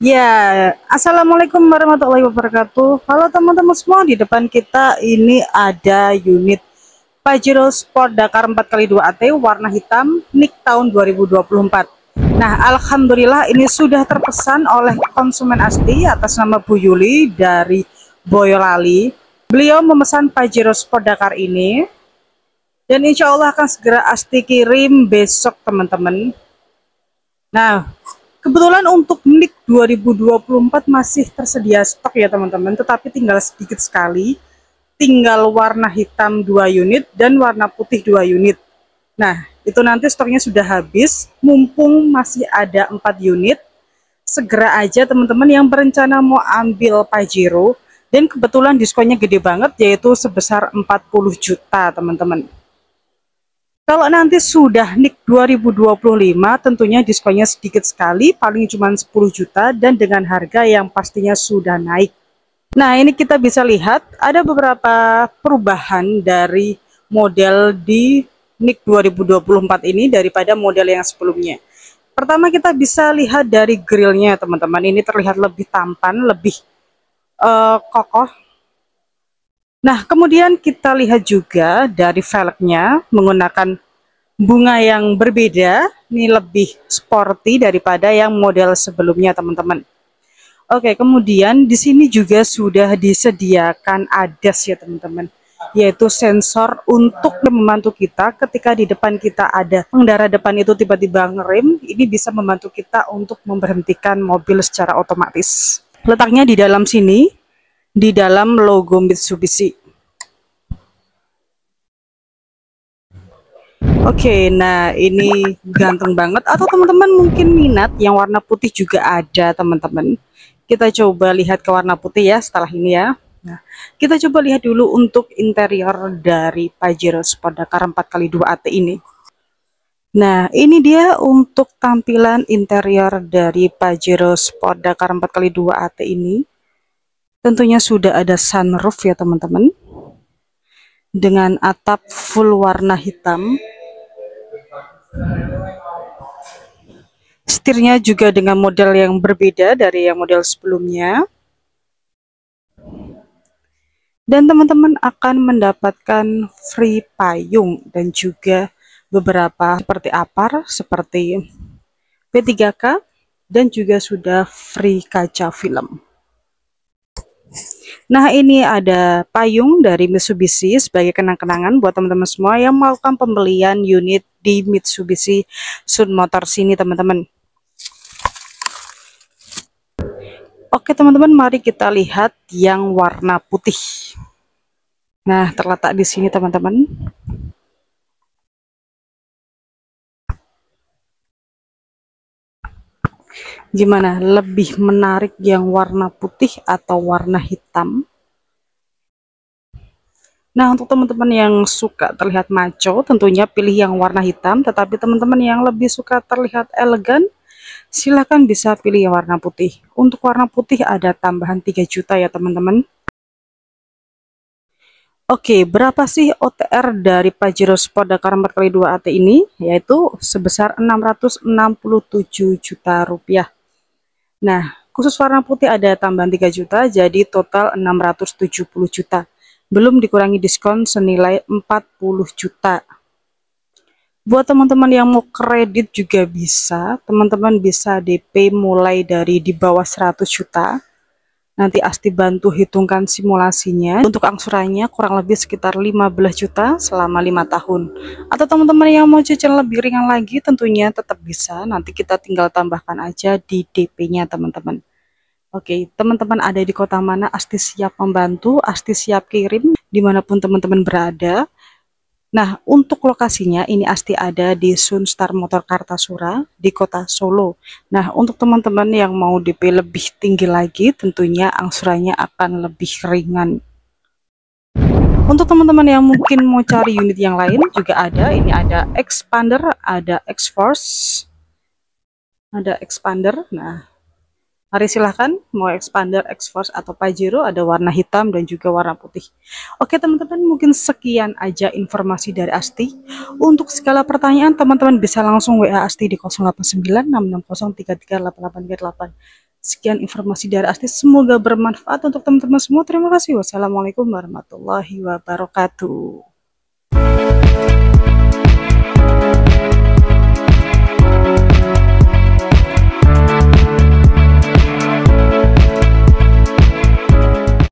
Ya, Assalamualaikum warahmatullahi wabarakatuh. Halo teman-teman semua, di depan kita ini ada unit Pajero Sport Dakar 4x2 AT warna hitam, NIK tahun 2024. Nah, alhamdulillah ini sudah terpesan oleh konsumen Asti atas nama Bu Yuli dari Boyolali. Beliau memesan Pajero Sport Dakar ini dan insya Allah akan segera Asti kirim besok teman-teman. Nah, kebetulan untuk NIK 2024 masih tersedia stok ya teman-teman, tetapi tinggal sedikit sekali. Tinggal warna hitam 2 unit dan warna putih 2 unit. Nah, itu nanti stoknya sudah habis, mumpung masih ada 4 unit. Segera aja teman-teman yang berencana mau ambil Pajero, dan kebetulan diskonnya gede banget, yaitu sebesar 40 juta teman-teman. Kalau nanti sudah NIK 2025 tentunya diskonnya sedikit sekali, paling cuma 10 juta dan dengan harga yang pastinya sudah naik. Nah, ini kita bisa lihat ada beberapa perubahan dari model di NIK 2024 ini daripada model yang sebelumnya. Pertama kita bisa lihat dari grillnya teman-teman, ini terlihat lebih tampan, lebih kokoh. Nah, kemudian kita lihat juga dari velgnya menggunakan bunga yang berbeda, ini lebih sporty daripada yang model sebelumnya teman-teman. Oke, kemudian di sini juga sudah disediakan ADAS ya teman-teman, yaitu sensor untuk membantu kita ketika di depan kita ada pengendara depan itu tiba-tiba ngerem, ini bisa membantu kita untuk memberhentikan mobil secara otomatis. Letaknya di dalam sini, di dalam logo Mitsubishi. Oke, nah ini ganteng banget. Atau teman-teman mungkin minat yang warna putih juga ada teman-teman. Kita coba lihat ke warna putih ya setelah ini ya. Nah, kita coba lihat dulu untuk interior dari Pajero Sport Dakar 4x2 AT ini. Nah, ini dia untuk tampilan interior dari Pajero Sport Dakar 4x2 AT ini. Tentunya sudah ada sunroof ya teman-teman. Dengan atap full warna hitam. Setirnya juga dengan model yang berbeda dari yang model sebelumnya. Dan teman-teman akan mendapatkan free payung dan juga beberapa seperti apar, seperti P3K, dan juga sudah free kaca film. Nah, ini ada payung dari Mitsubishi sebagai kenang-kenangan buat teman-teman semua yang melakukan pembelian unit di Mitsubishi Sun Motors ini teman-teman. Oke teman-teman, mari kita lihat yang warna putih. Nah, terletak di sini teman-teman. Gimana? Lebih menarik yang warna putih atau warna hitam? Nah, untuk teman-teman yang suka terlihat maco, tentunya pilih yang warna hitam. Tetapi teman-teman yang lebih suka terlihat elegan, silahkan bisa pilih yang warna putih. Untuk warna putih ada tambahan 3 juta ya teman-teman. Oke, berapa sih OTR dari Pajero Sport Dakar 4x2 AT ini? Yaitu sebesar 667 juta rupiah. Nah, khusus warna putih ada tambahan 3 juta, jadi total 670 juta. Belum dikurangi diskon senilai 40 juta. Buat teman-teman yang mau kredit juga bisa, teman-teman bisa DP mulai dari di bawah 100 juta. Nanti Asti bantu hitungkan simulasinya. Untuk angsurannya kurang lebih sekitar 15 juta selama 5 tahun. Atau teman-teman yang mau cicilan lebih ringan lagi tentunya tetap bisa. Nanti kita tinggal tambahkan aja di DP-nya teman-teman. Oke, teman-teman ada di kota mana, Asti siap membantu, Asti siap kirim dimanapun teman-teman berada. Nah, untuk lokasinya ini Asti ada di Sunstar Motor Kartasura di kota Solo. Nah, untuk teman-teman yang mau DP lebih tinggi lagi, tentunya angsurannya akan lebih ringan. Untuk teman-teman yang mungkin mau cari unit yang lain juga ada. Ini ada Expander, ada X-Force, ada Expander. Nah, mari silahkan mau Expander, X-Force atau Pajero, ada warna hitam dan juga warna putih. Oke teman-teman, mungkin sekian aja informasi dari Asti. Untuk segala pertanyaan teman-teman bisa langsung WA Asti di 089660338838. Sekian informasi dari Asti, semoga bermanfaat untuk teman-teman semua. Terima kasih. Wassalamualaikum warahmatullahi wabarakatuh.